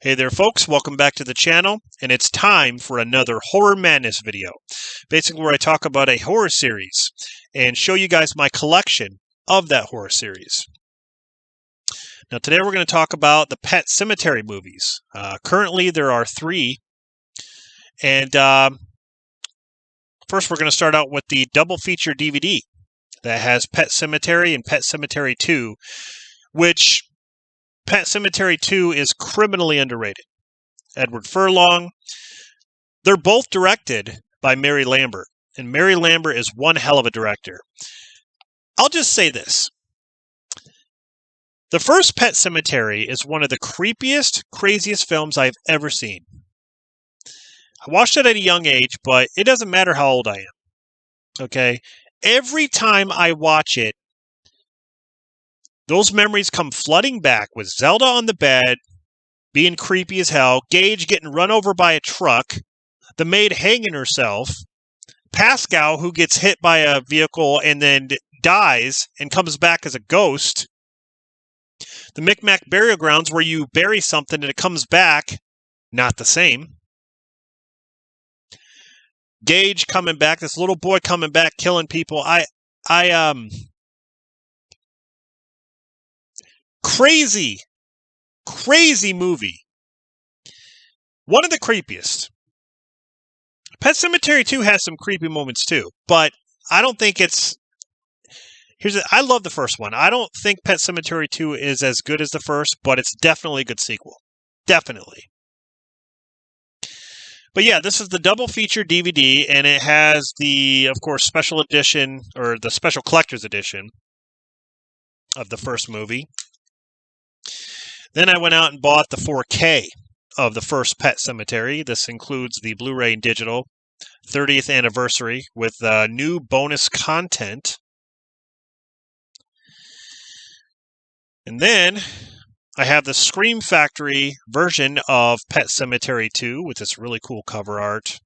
Hey there folks, welcome back to the channel, and it's time for another Horror Madness video. Basically where I talk about a horror series and show you guys my collection of that horror series. Now today we're going to talk about the Pet Sematary movies. Currently there are 3, and first we're going to start out with the double feature DVD that has Pet Sematary and Pet Sematary 2, which Pet Sematary 2 is criminally underrated. Edward Furlong. They're both directed by Mary Lambert, and Mary Lambert is one hell of a director. I'll just say this. The first Pet Sematary is one of the creepiest, craziest films I've ever seen. I watched it at a young age, but it doesn't matter how old I am. Okay? Every time I watch it, those memories come flooding back with Zelda on the bed, being creepy as hell, Gage getting run over by a truck, the maid hanging herself, Pascal who gets hit by a vehicle and then dies and comes back as a ghost, the Micmac burial grounds where you bury something and it comes back, not the same. Gage coming back, this little boy coming back, killing people. Crazy movie. One of the creepiest. Pet Sematary 2 has some creepy moments too, but I don't think it's... I love the first one. I don't think Pet Sematary 2 is as good as the first, but it's definitely a good sequel. Definitely. But yeah, this is the double feature DVD, and it has the, of course, special edition, or the special collector's edition of the first movie. Then I went out and bought the 4K of the first Pet Sematary. This includes the Blu-ray and digital 30th anniversary with new bonus content. And then I have the Scream Factory version of Pet Sematary 2 with this really cool cover art.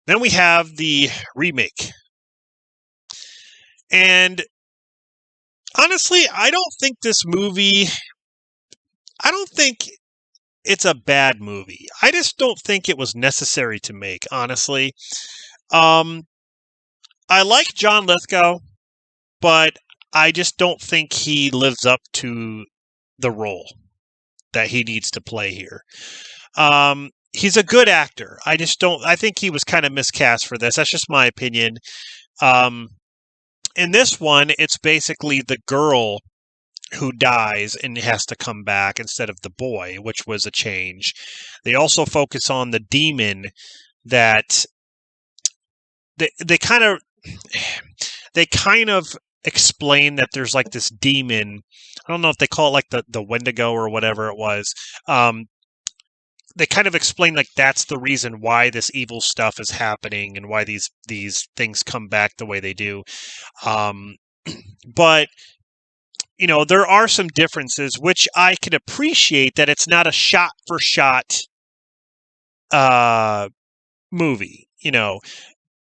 Then we have the remake. And honestly, I don't think it's a bad movie. I just don't think it was necessary to make, honestly. I like John Lithgow, but I just don't think he lives up to the role that he needs to play here. He's a good actor. I think he was kind of miscast for this. That's just my opinion. In this one, it's basically the girl who dies and has to come back instead of the boy, which was a change. They also focus on the demon that they kind of explain that there's like this demon. I don't know if they call it like the Wendigo or whatever it was. They kind of explain like that's the reason why this evil stuff is happening and why these things come back the way they do. But you know, there are some differences which I can appreciate, that it's not a shot for shot movie, you know,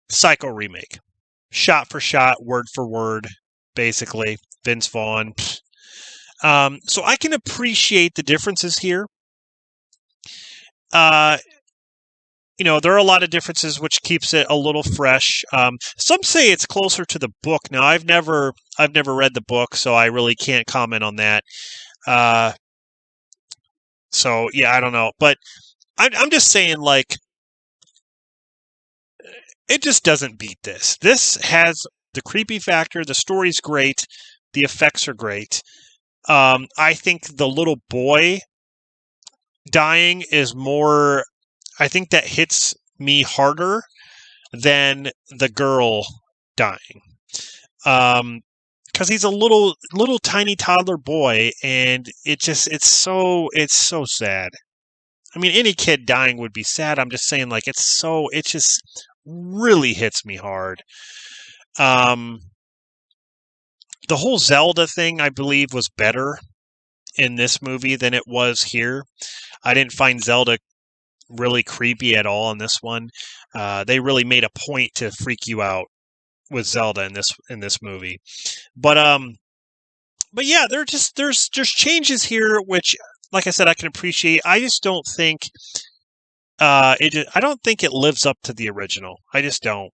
Psycho remake. Shot for shot, word for word, basically. Vince Vaughn. So I can appreciate the differences here. You know, there are a lot of differences which keeps it a little fresh. Some say it's closer to the book. Now, I've never read the book, so I really can't comment on that. So yeah, I don't know, but I'm just saying, like, it just doesn't beat this. This has the creepy factor. The story's great. The effects are great. I think the little boy dying is more... I think that hits me harder than the girl dying. Because he's a little tiny toddler boy, and it's so sad. I mean, any kid dying would be sad. I'm just saying, like, it just really hits me hard. The whole Zelda thing, I believe, was better in this movie than it was here. I didn't find Zelda really creepy at all in this one. They really made a point to freak you out with Zelda in this movie. But but yeah, there's changes here, which, like I said, I can appreciate. I just don't think I don't think it lives up to the original. I just don't.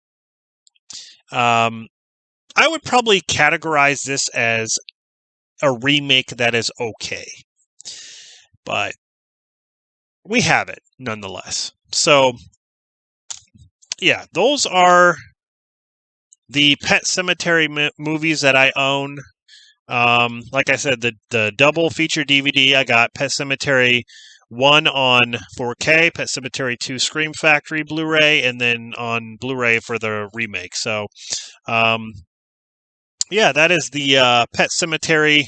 I would probably categorize this as a remake that is okay, but we have it nonetheless. So, yeah, those are the Pet Sematary movies that I own. Like I said, the double feature DVD, I got Pet Sematary 1 on 4K, Pet Sematary 2 Scream Factory Blu-ray, and then on Blu-ray for the remake. So, yeah, that is the Pet Sematary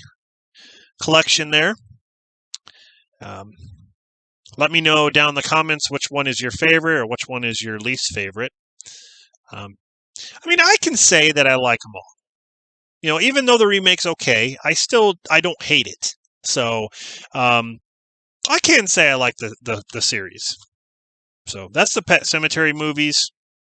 collection there. Let me know down in the comments which one is your favorite or which one is your least favorite. I mean, I can say that I like them all. You know, even though the remake's okay, I don't hate it. So, I can say I like the series. So that's the Pet Sematary movies.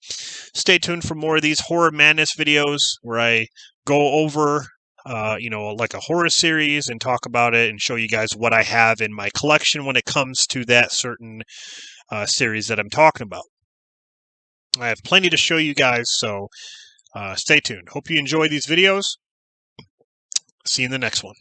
Stay tuned for more of these Horror Madness videos where I go over, like a horror series and talk about it and show you guys what I have in my collection when it comes to that certain series that I'm talking about. I have plenty to show you guys, so stay tuned. Hope you enjoy these videos. See you in the next one.